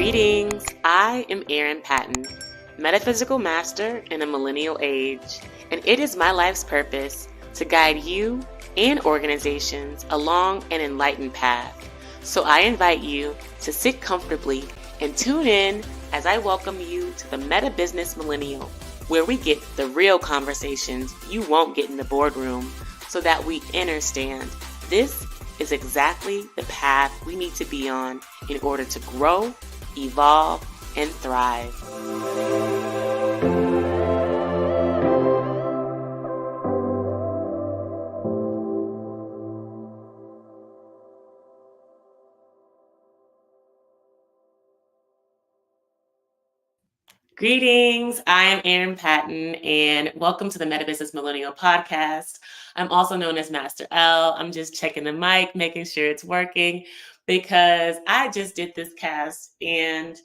Greetings, I am Erin Patten, metaphysical master in a millennial age, and it is my life's purpose to guide you and organizations along an enlightened path. So I invite you to sit comfortably and tune in as I welcome you to the Meta Business Millennial, where we get the real conversations you won't get in the boardroom so that we understand this is exactly the path we need to be on in order to grow, evolve, and thrive. Greetings, I am Erin Patten, and welcome to the Meta Business Millennial Podcast. I'm also known as Master L. I'm just checking the mic, making sure it's working, because I just did this cast and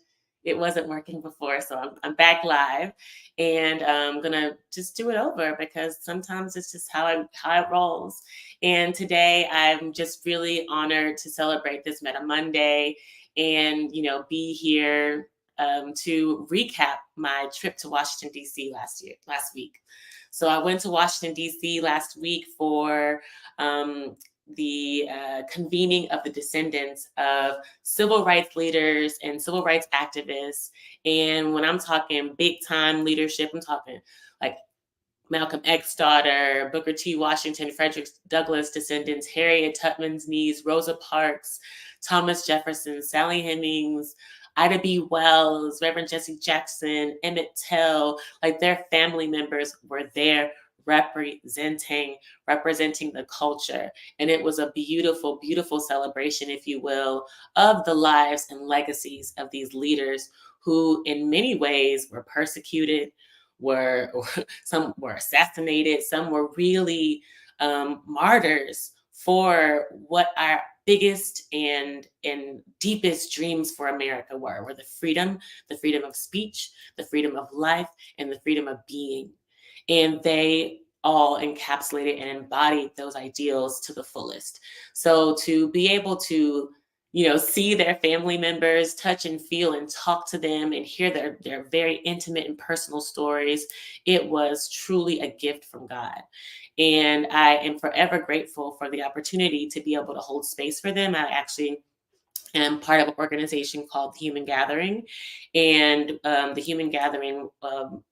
it wasn't working before, so I'm back live, and I'm gonna just do it over because sometimes it's just how it rolls. And today I'm just really honored to celebrate this Meta Monday, and be here to recap my trip to Washington, D.C. last week. So I went to Washington, D.C. last week for the convening of the descendants of civil rights leaders and civil rights activists. And when I'm talking big time leadership, I'm talking like Malcolm X's daughter, Booker T. Washington, Frederick Douglass descendants, Harriet Tubman's niece, Rosa Parks, Thomas Jefferson, Sally Hemings, Ida B. Wells, Reverend Jesse Jackson, Emmett Till, like their family members were there representing the culture. And it was a beautiful, beautiful celebration, if you will, of the lives and legacies of these leaders who in many ways were persecuted, some were assassinated, some were really martyrs for what our biggest and deepest dreams for America were the freedom of speech, the freedom of life, and the freedom of being. And they all encapsulated and embodied those ideals to the fullest. So to be able to see their family members, touch and feel and talk to them and hear their very intimate and personal stories, it was truly a gift from God. And I am forever grateful for the opportunity to be able to hold space for them. I actually am part of an organization called the Human Gathering. And the Human Gathering,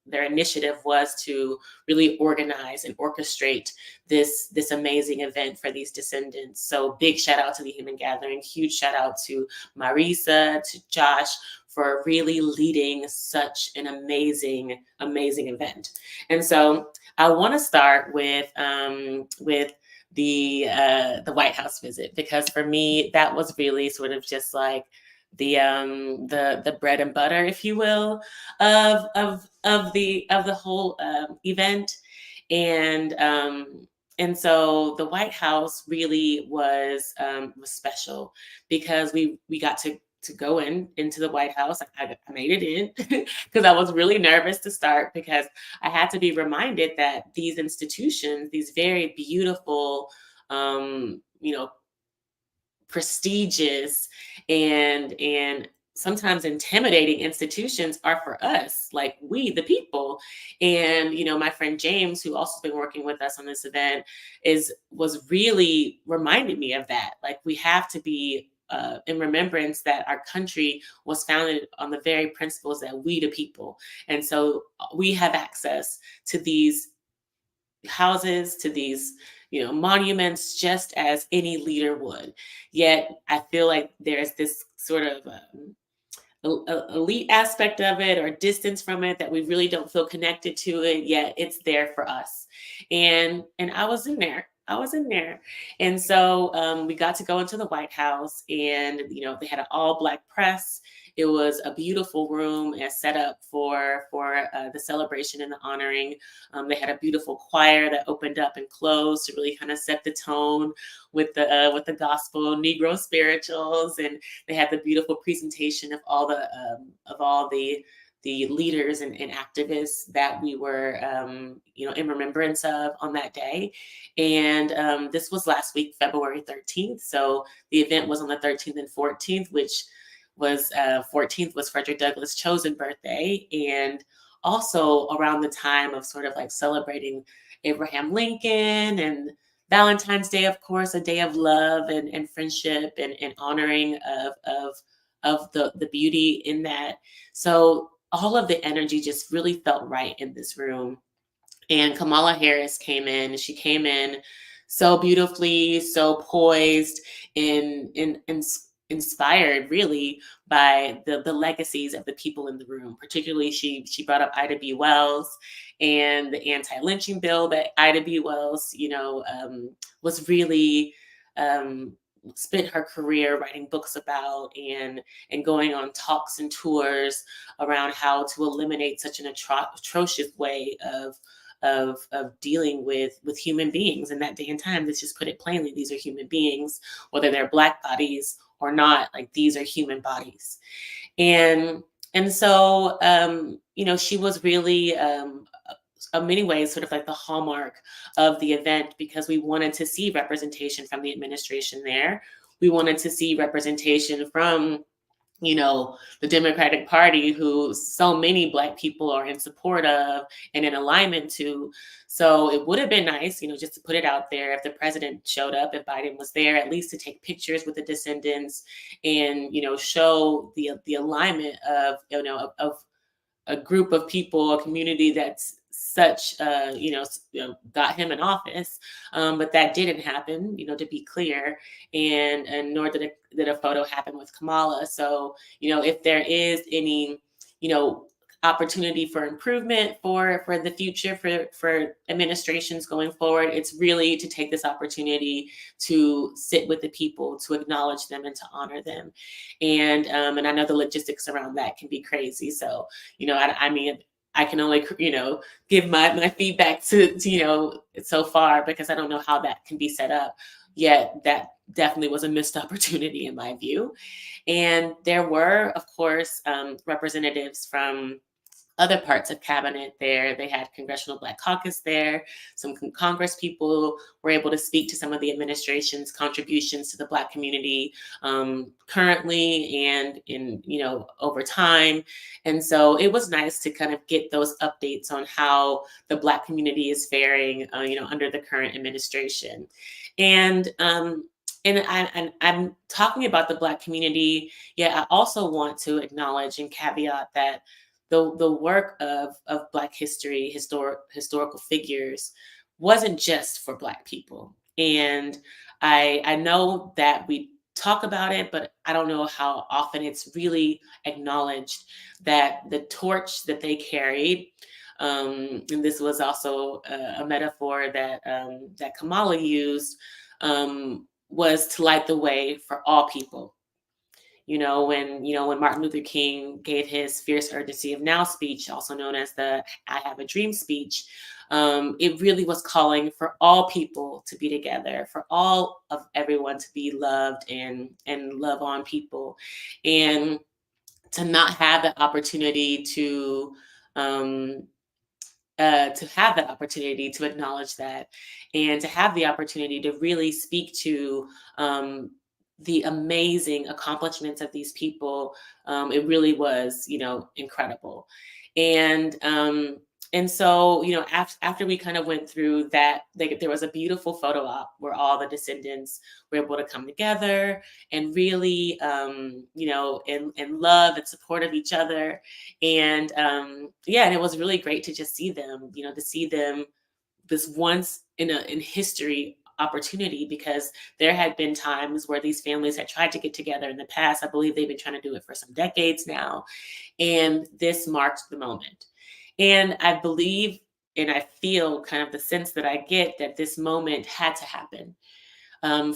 their initiative was to really organize and orchestrate this amazing event for these descendants. So big shout out to the Human Gathering, huge shout out to Marisa, to Josh, for really leading such an amazing, amazing event. And so I want to start with the White House visit, because for me that was really sort of just like the bread and butter, if you will, of the whole event. And so the White House really was special because we got to go into the White House. I made it in because I was really nervous to start, because I had to be reminded that these institutions, these very beautiful, prestigious and sometimes intimidating institutions are for us, like we, the people. And, my friend James, who also been working with us on this event, was really reminding me of that. Like, we have to be in remembrance that our country was founded on the very principles that we, the people. And so we have access to these houses, to these monuments, just as any leader would. Yet I feel like there's this sort of elite aspect of it, or distance from it, that we really don't feel connected to it, yet it's there for us. And I was in there. And so we got to go into the White House, and they had an all Black press. It was a beautiful room and set up for the celebration and the honoring. They had a beautiful choir that opened up and closed to really kind of set the tone with the gospel Negro spirituals, and they had the beautiful presentation of all the leaders and activists that we were in remembrance of on that day. And this was last week, February 13th. So the event was on the 13th and 14th, which was 14th was Frederick Douglass' chosen birthday, and also around the time of sort of like celebrating Abraham Lincoln and Valentine's Day, of course, a day of love and friendship and honoring of the beauty in that. So all of the energy just really felt right in this room. And Kamala Harris came in. She came in so beautifully, so poised, and inspired really by the legacies of the people in the room. Particularly, she brought up Ida B. Wells and the anti-lynching bill that Ida B. Wells, was really um, spent her career writing books about and going on talks and tours around how to eliminate such an atrocious way of dealing with human beings in that day and time. Let's just put it plainly: these are human beings, whether they're Black bodies or not. Like, these are human bodies, and so she was really in many ways sort of like the hallmark of the event, because we wanted to see representation from the administration there. We wanted to see representation from the Democratic Party, who so many Black people are in support of and in alignment to. So it would have been nice, just to put it out there, if the president showed up, if Biden was there, at least to take pictures with the descendants and, show the alignment of a group of people, a community that's such, got him in office. But that didn't happen, to be clear, and nor did a photo happen with Kamala. So, if there is any, you know, opportunity for improvement for the future for administrations going forward, it's really to take this opportunity to sit with the people, to acknowledge them, and to honor them. And I know the logistics around that can be crazy. So, I mean, I can only, give my feedback to, so far, because I don't know how that can be set up. Yet that definitely was a missed opportunity in my view. And there were, of course, representatives from other parts of cabinet there. They had Congressional Black Caucus there. Some Congress people were able to speak to some of the administration's contributions to the Black community, currently and in, over time. And so it was nice to kind of get those updates on how the Black community is faring, under the current administration. And I'm talking about the Black community. Yet I also want to acknowledge and caveat that the work of Black history, historical figures, wasn't just for Black people. And I know that we talk about it, but I don't know how often it's really acknowledged that the torch that they carried, and this was also a metaphor that Kamala used, was to light the way for all people. When Martin Luther King gave his Fierce Urgency of Now speech, also known as the I Have a Dream speech, it really was calling for all people to be together, for all of everyone to be loved and love on people, and to not have the opportunity to have that opportunity to acknowledge that, and to have the opportunity to really speak to the amazing accomplishments of these people. It really was, incredible. And so, after we kind of went through that, there was a beautiful photo op where all the descendants were able to come together and really, in love and support of each other. And yeah, and it was really great to just see them, to see them this once in history opportunity, because there had been times where these families had tried to get together in the past. I believe they've been trying to do it for some decades now. And this marked the moment. And I believe and I feel kind of the sense that I get that this moment had to happen,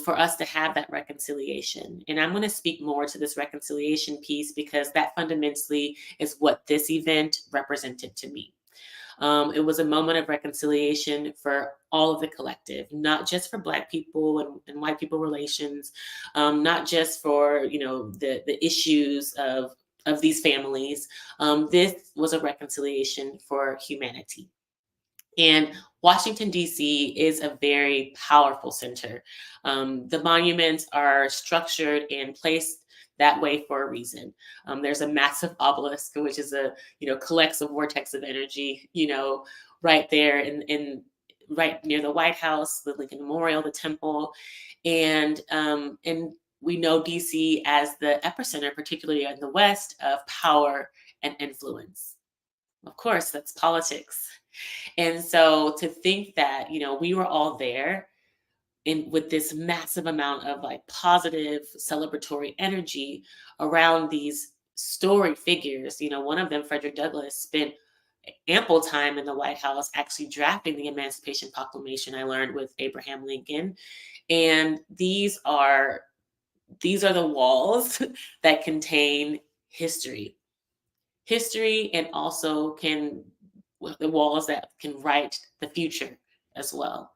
for us to have that reconciliation. And I'm going to speak more to this reconciliation piece, because that fundamentally is what this event represented to me. It was a moment of reconciliation for all of the collective, not just for Black people and white people relations, not just for the issues of these families. This was a reconciliation for humanity. And Washington, D.C. is a very powerful center. The monuments are structured and placed that way for a reason. There's a massive obelisk, which is a, collects a vortex of energy, right there in right near the White House, the Lincoln Memorial, the temple, and we know DC as the epicenter, particularly in the West, of power and influence. Of course, that's politics. And so to think that, we were all there in with this massive amount of like positive celebratory energy around these storied figures. One of them, Frederick Douglass, spent ample time in the White House actually drafting the Emancipation Proclamation, I learned, with Abraham Lincoln. And these are the walls that contain history. History, and also the walls that can write the future as well.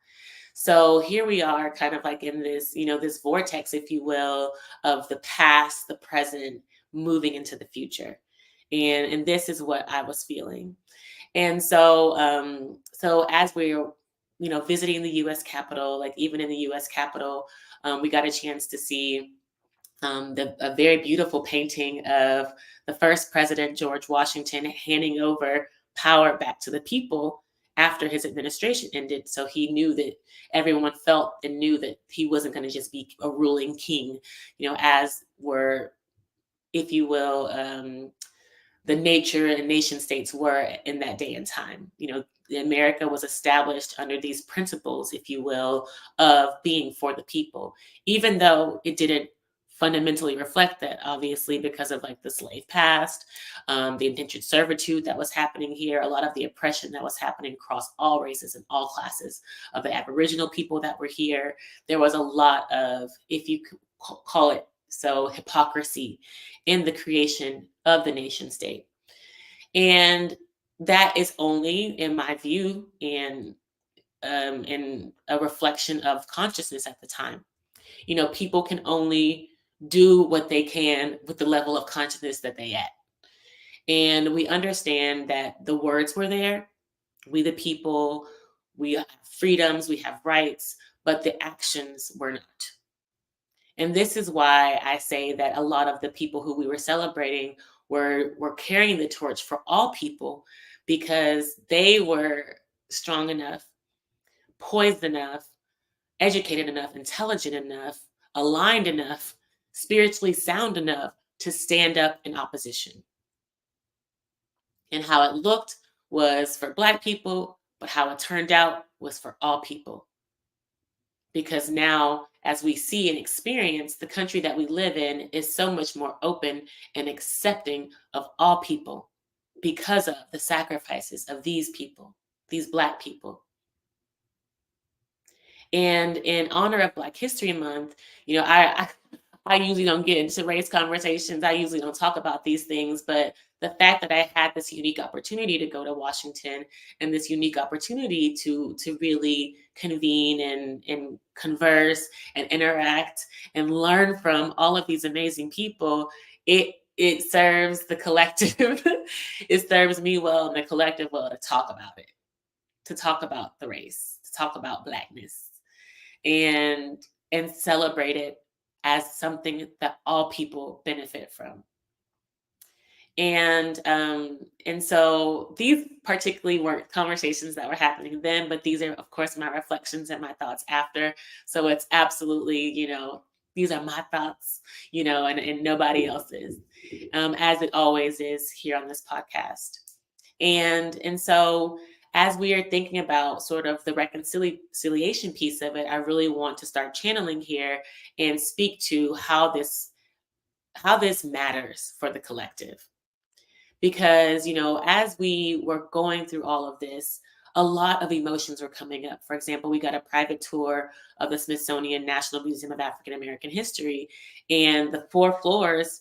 So here we are, kind of like in this, this vortex, if you will, of the past, the present, moving into the future. And this is what I was feeling. And so as we're, visiting the US Capitol, like even in the US Capitol, we got a chance to see a very beautiful painting of the first president, George Washington, handing over power back to the people after his administration ended. So he knew that everyone felt and knew that he wasn't going to just be a ruling king, as were, if you will, the nature and nation states were in that day and time. America was established under these principles, if you will, of being for the people, even though it didn't fundamentally reflect that, obviously, because of like the slave past, the indentured servitude that was happening here, a lot of the oppression that was happening across all races and all classes of the Aboriginal people that were here. There was a lot of, if you could call it so, hypocrisy in the creation of the nation state. And that is only, in my view, in a reflection of consciousness at the time. People can only do what they can with the level of consciousness that they at. And we understand that the words were there. We, the people, we have freedoms, we have rights, but the actions were not. And this is why I say that a lot of the people who we were celebrating were carrying the torch for all people, because they were strong enough, poised enough, educated enough, intelligent enough, aligned enough, spiritually sound enough to stand up in opposition. And how it looked was for Black people, but how it turned out was for all people. Because now, as we see and experience, the country that we live in is so much more open and accepting of all people because of the sacrifices of these people, these Black people. And in honor of Black History Month, I usually don't get into race conversations. I usually don't talk about these things, but the fact that I had this unique opportunity to go to Washington, and this unique opportunity to really convene and converse and interact and learn from all of these amazing people, it serves the collective. It serves me well and the collective well to talk about it, to talk about the race, to talk about Blackness, and celebrate it as something that all people benefit from. And so these particularly weren't conversations that were happening then, but these are, of course, my reflections and my thoughts after. So it's absolutely, these are my thoughts, and nobody else's, as it always is here on this podcast. And so as we are thinking about sort of the reconciliation piece of it, I really want to start channeling here and speak to how this matters for the collective. Because, as we were going through all of this, a lot of emotions were coming up. For example, we got a private tour of the Smithsonian National Museum of African American History, and the 4 floors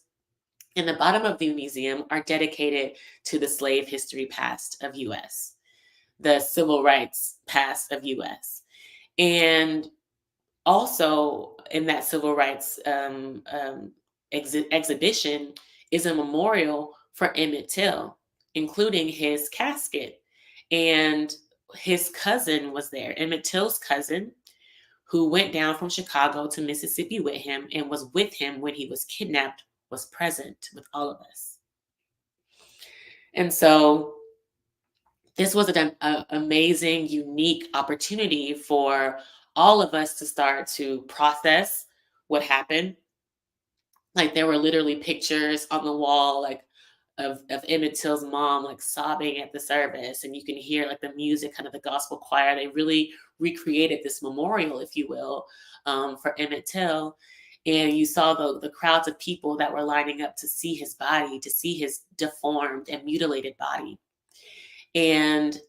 in the bottom of the museum are dedicated to the slave history past of US, the civil rights past of US. And also in that civil rights exhibition is a memorial for Emmett Till, including his casket. And his cousin was there, Emmett Till's cousin, who went down from Chicago to Mississippi with him and was with him when he was kidnapped was present with all of us. And so this was an amazing, unique opportunity for all of us to start to process what happened. Like there were literally pictures on the wall, like of Emmett Till's mom, like sobbing at the service, and you can hear like the music, kind of the gospel choir. They really recreated this memorial, if you will, for Emmett Till, and you saw the crowds of people that were lining up to see his body, to see his deformed and mutilated body, and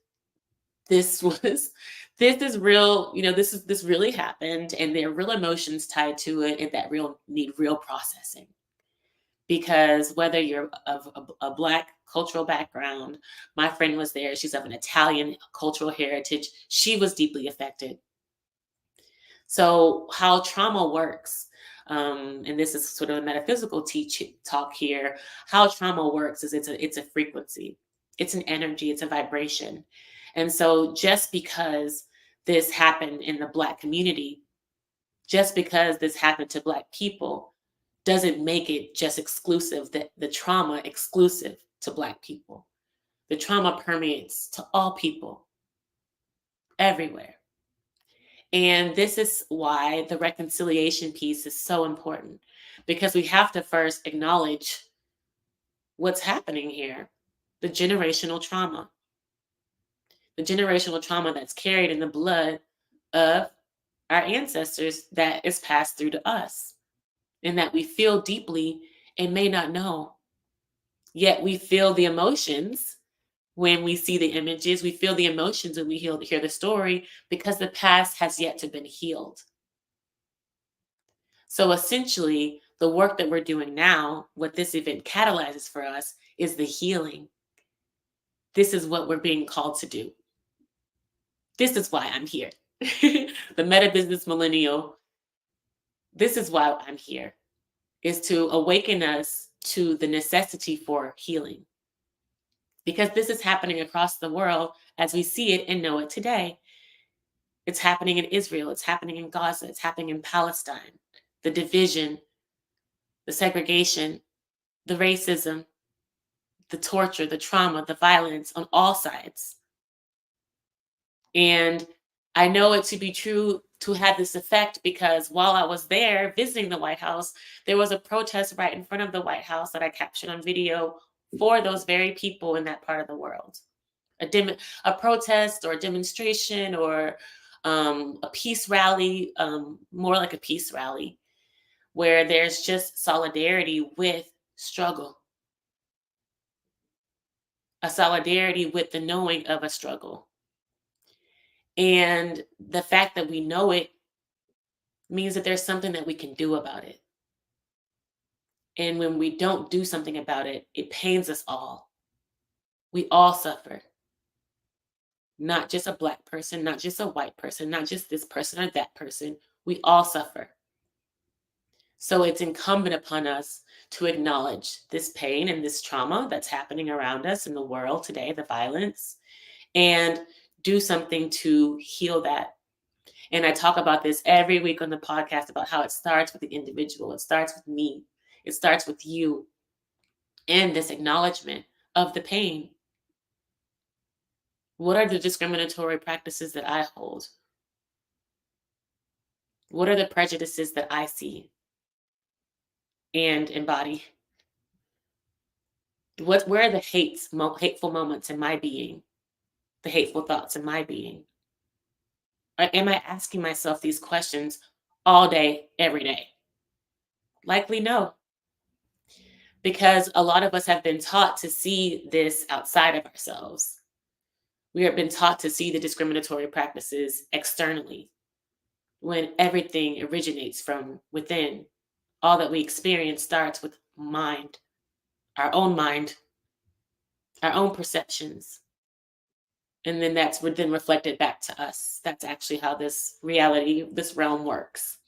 this was this is real. This really happened, and there are real emotions tied to it, and that real need real processing, because whether you're of a Black cultural background, my friend was there, she's of an Italian cultural heritage, she was deeply affected. So, how trauma works, and this is sort of a metaphysical talk here. How trauma works is it's a frequency, it's an energy, it's a vibration. And so, just because this happened in the Black community, just because this happened to Black people, doesn't make it just exclusive, that the trauma exclusive to Black people. The trauma permeates to all people everywhere. And this is why the reconciliation piece is so important, because we have to first acknowledge what's happening here, the generational trauma, the generational trauma that's carried in the blood of our ancestors that is passed through to us, and that we feel deeply and may not know. Yet we feel the emotions when we see the images, we feel the emotions when we hear the story, because the past has yet to been healed. So essentially, the work that we're doing now, what this event catalyzes for us, is the healing. This is what we're being called to do. This is why I'm here. The Meta Business Millennial, this is why I'm here, is to awaken us to the necessity for healing. Because this is happening across the world as we see it and know it today. It's happening in Israel, it's happening in Gaza, it's happening in Palestine. The division, the segregation, the racism, the torture, the trauma, the violence on all sides. And I know it to be true to have this effect because while I was there visiting the White House, there was a protest right in front of the White House that I captured on video for those very people in that part of the world. A protest or a demonstration or a peace rally, more like a peace rally, where there's just solidarity with struggle, a solidarity with the knowing of a struggle. And the fact that we know it means that there's something that we can do about it. And when we don't do something about it, it pains us all. We all suffer. Not just a Black person, not just a white person, not just this person or that person. We all suffer. So it's incumbent upon us to acknowledge this pain and this trauma that's happening around us in the world today, the violence, and do something to heal that. And I talk about this every week on the podcast about how it starts with the individual. It starts with me. It starts with you and this acknowledgement of the pain. What are the discriminatory practices that I hold? What are the prejudices that I see and embody? Where are the hateful moments in my being, the hateful thoughts in my being? Or am I asking myself these questions all day, every day? Likely no, because a lot of us have been taught to see this outside of ourselves. We have been taught to see the discriminatory practices externally when everything originates from within. All that we experience starts with mind, our own perceptions. And then that's then reflected back to us. That's actually how this reality, this realm works.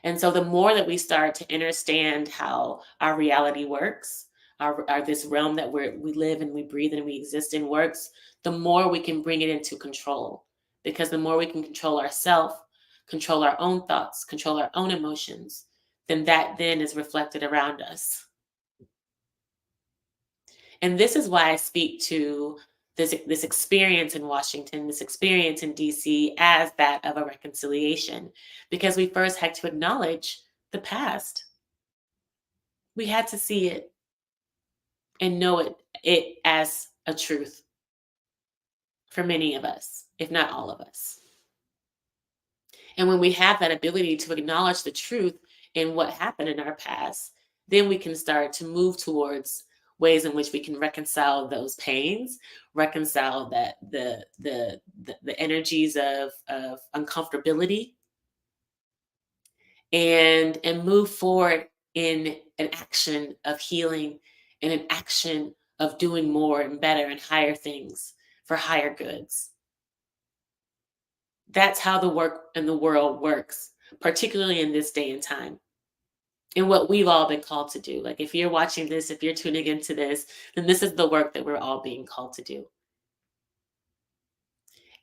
And so the more that we start to understand how our reality works, our this realm that we live and we breathe and we exist in works, the more we can bring it into control. Because the more we can control ourselves, control our own thoughts, control our own emotions, then that then is reflected around us. And this is why I speak to this experience in Washington, this experience in DC as that of a reconciliation, because we first had to acknowledge the past. We had to see it and know it as a truth for many of us, if not all of us. And when we have that ability to acknowledge the truth in what happened in our past, then we can start to move towards ways in which we can reconcile those pains, reconcile that the energies of uncomfortability, and move forward in an action of healing, in an action of doing more and better and higher things for higher goods. That's how the work in the world works, particularly in this day and time, and what we've all been called to do. Like, if you're watching this, if you're tuning into this, then this is the work that we're all being called to do.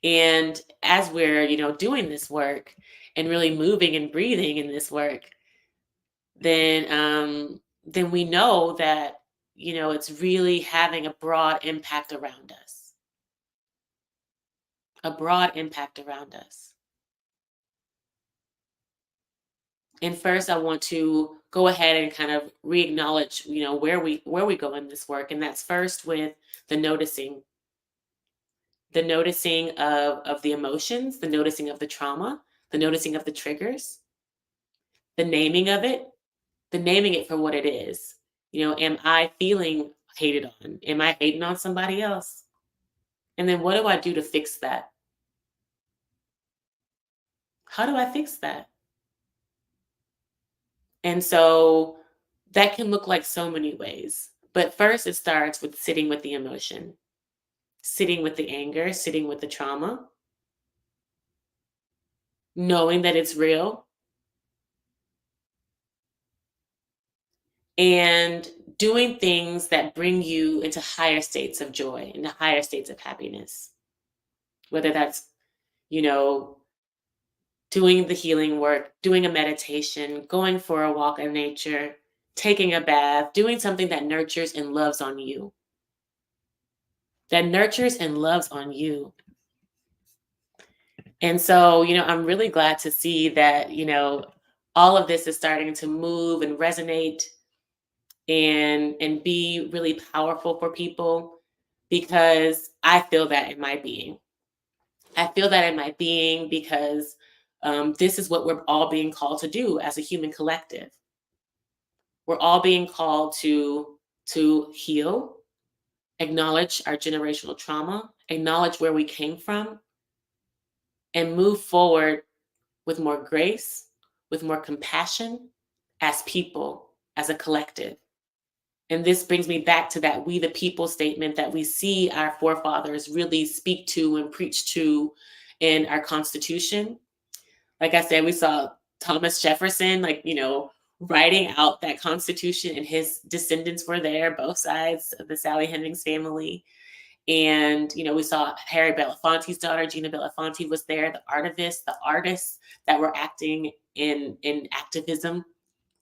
And as we're, doing this work and really moving and breathing in this work, then we know that, it's really having a broad impact around us, a broad impact around us. And first, I want to go ahead and kind of re-acknowledge, where we go in this work, and that's first with the noticing, of the emotions, the noticing of the trauma, the noticing of the triggers, the naming of it, the naming it for what it is. Am I feeling hated on? Am I hating on somebody else? And then what do I do to fix that? How do I fix that? And so that can look like so many ways. But first, it starts with sitting with the emotion, sitting with the anger, sitting with the trauma, knowing that it's real, and doing things that bring you into higher states of joy, into higher states of happiness. Whether that's, you know, doing the healing work, doing a meditation, going for a walk in nature, taking a bath, doing something that nurtures and loves on you. That nurtures and loves on you. And so, I'm really glad to see that, all of this is starting to move and resonate and be really powerful for people, because I feel that in my being. I feel that in my being because this is what we're all being called to do as a human collective. We're all being called to heal, acknowledge our generational trauma, acknowledge where we came from, and move forward with more grace, with more compassion as people, as a collective. And this brings me back to that we the people statement that we see our forefathers really speak to and preach to in our Constitution. Like I said, we saw Thomas Jefferson, writing out that Constitution, and his descendants were there, both sides of the Sally Hemings family. And, we saw Harry Belafonte's daughter, Gina Belafonte, was there, the artists that were acting in activism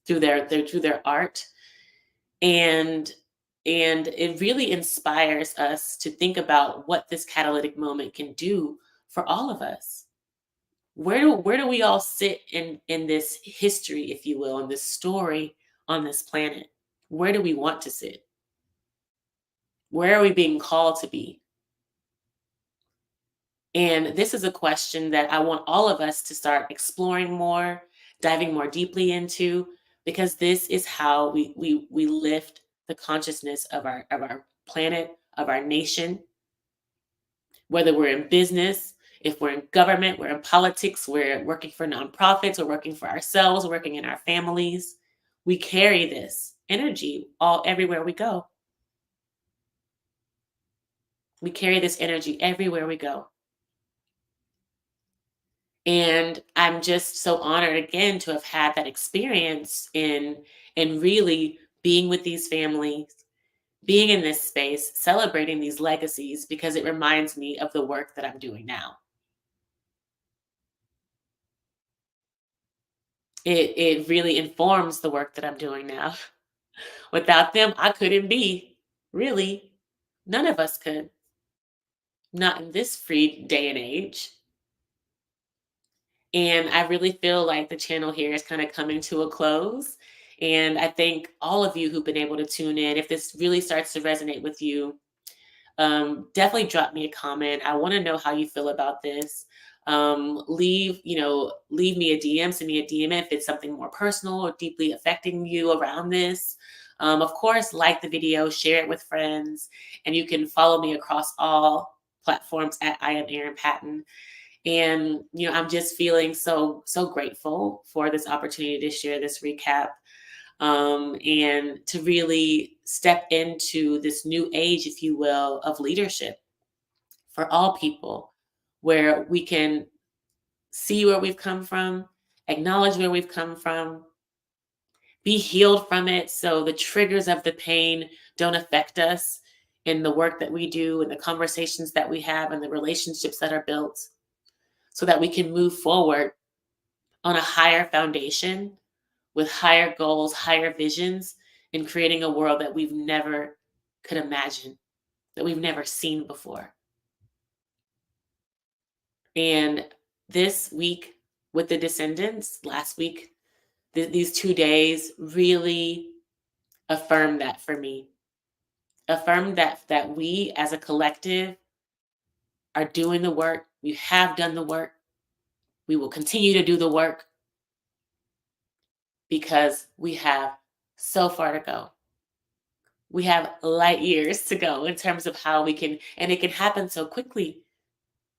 through their art. And it really inspires us to think about what this catalytic moment can do for all of us. Where do we all sit in this history, if you will, in this story on this planet? Where do we want to sit? Where are we being called to be? And this is a question that I want all of us to start exploring more, diving more deeply into, because this is how we lift the consciousness of our planet, of our nation, whether we're in business, if we're in government, we're in politics, we're working for nonprofits, we're working for ourselves, working in our families. We carry this energy all everywhere we go. We carry this energy everywhere we go. And I'm just so honored again to have had that experience in really being with these families, being in this space, celebrating these legacies, because it reminds me of the work that I'm doing now. it really informs the work that I'm doing now. Without them, I couldn't be. Really, none of us could. Not in this free day and age. And I really feel like the channel here is kind of coming to a close. And I thank all of you who've been able to tune in. If this really starts to resonate with you, definitely drop me a comment. I want to know how you feel about this. Leave me a DM, send me a DM if it's something more personal or deeply affecting you around this. Of course, like the video, share it with friends, and you can follow me across all platforms at I am Erin Patten. And I'm just feeling so grateful for this opportunity to share this recap, and to really step into this new age, if you will, of leadership for all people, where we can see where we've come from, acknowledge where we've come from, be healed from it so the triggers of the pain don't affect us in the work that we do and the conversations that we have and the relationships that are built, so that we can move forward on a higher foundation with higher goals, higher visions, and creating a world that we've never could imagine, that we've never seen before. And this week with the Descendants, last week, these 2 days really affirmed that for me. Affirmed that we as a collective are doing the work. We have done the work. We will continue to do the work because we have so far to go. We have light years to go in terms of how we can, and it can happen so quickly.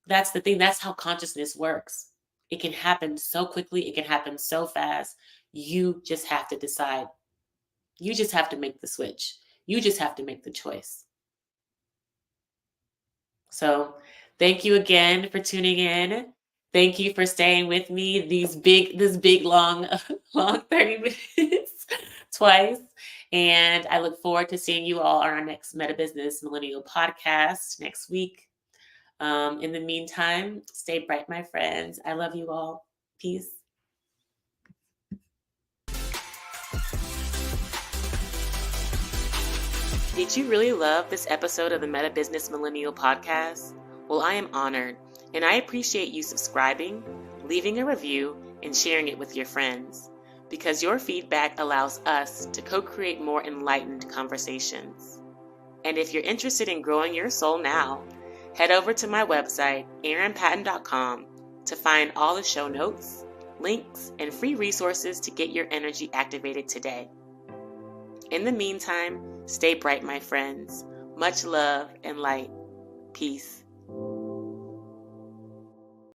That's the thing. That's how consciousness works. It can happen so quickly. It can happen so fast. You just have to decide. You just have to make the switch. You just have to make the choice. So thank you again for tuning in. Thank you for staying with me this big, long, long 30 minutes twice. And I look forward to seeing you all on our next Meta Business Millennial podcast next week. In the meantime, stay bright, my friends. I love you all. Peace. Did you really love this episode of the Meta Business Millennial podcast? Well, I am honored, and I appreciate you subscribing, leaving a review, and sharing it with your friends, because your feedback allows us to co-create more enlightened conversations. And if you're interested in growing your soul now, head over to my website, erinpatten.com, to find all the show notes, links, and free resources to get your energy activated today. In the meantime, stay bright, my friends. Much love and light. Peace.